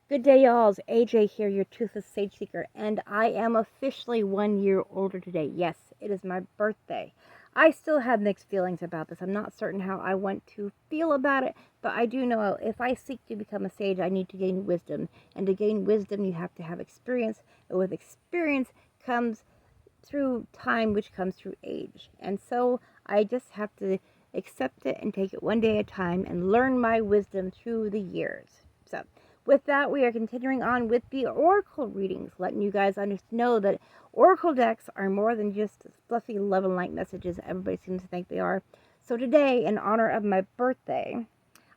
Good day, y'all. It's AJ here, your Toothless Sage Seeker, and I am officially 1 year older today. Yes, it is my birthday. I still have mixed feelings about this. I'm not certain how I want to feel about it, but I do know if I seek to become a sage, I need to gain wisdom. And to gain wisdom, you have to have experience. And with experience comes through time, which comes through age. And so I just have to accept it and take it one day at a time and learn my wisdom through the years. So, with that, we are continuing on with the oracle readings, letting you guys know that oracle decks are more than just fluffy love and light messages everybody seems to think they are. So today, in honor of my birthday,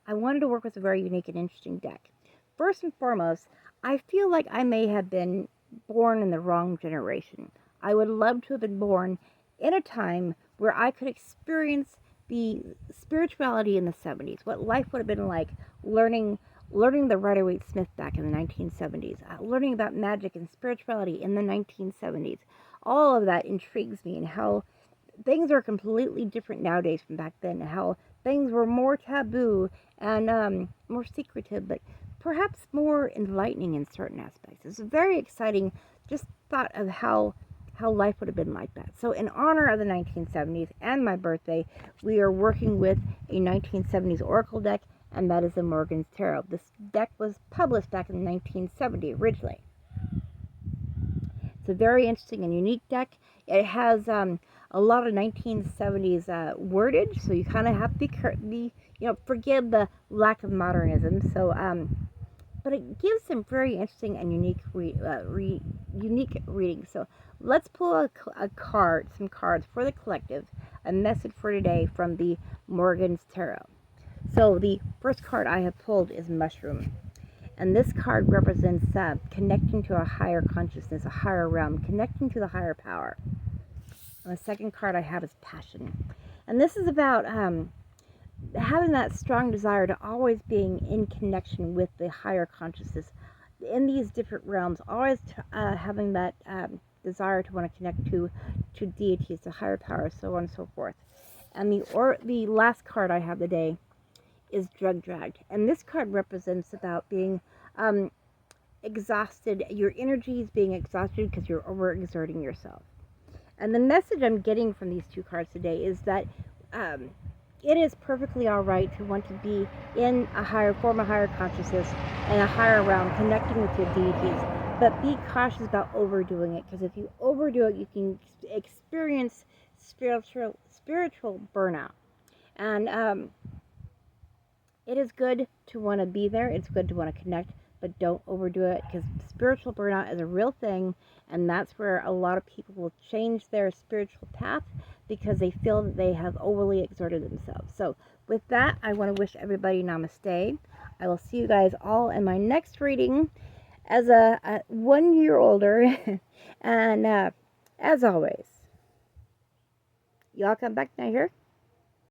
I wanted to work with a very unique and interesting deck. First and foremost, I feel like I may have been born in the wrong generation. I would love to have been born in a time where I could experience the spirituality in the 70s, what life would have been like learning the Rider-Waite-Smith back in the 1970s, learning about magic and spirituality in the 1970s. All of that intrigues me, and how things are completely different nowadays from back then, and how things were more taboo and more secretive, but perhaps more enlightening in certain aspects. It's a very exciting just thought of how life would have been like that. So in honor of the 1970s and my birthday, we are working with a 1970s oracle deck, and that is the Morgan's Tarot. This deck was published back in 1970 originally. It's a very interesting and unique deck. It has a lot of 1970s wordage, so you kind of have to be forgive the lack of modernism. So, but it gives some very interesting and unique unique readings. So let's pull some cards for the collective, a message for today from the Morgan's Tarot. So the first card I have pulled is Mushroom. And this card represents connecting to a higher consciousness, a higher realm, connecting to the higher power. And the second card I have is Passion. And this is about having that strong desire to always being in connection with the higher consciousness in these different realms, always having that desire to want to connect to deities, to higher powers, so on and so forth. And the last card I have today is Drug Dragged. And this card represents about being exhausted, your energy is being exhausted because you're overexerting yourself. And the message I'm getting from these two cards today is that it is perfectly all right to want to be in a higher consciousness and a higher realm, connecting with your deities. But be cautious about overdoing it, because if you overdo it, you can experience spiritual burnout. And it is good to want to be there. It's good to want to connect, but don't overdo it, because spiritual burnout is a real thing, and that's where a lot of people will change their spiritual path because they feel that they have overly exerted themselves. So with that, I want to wish everybody namaste. I will see you guys all in my next reading as a 1 year older. And as always, y'all come back now here.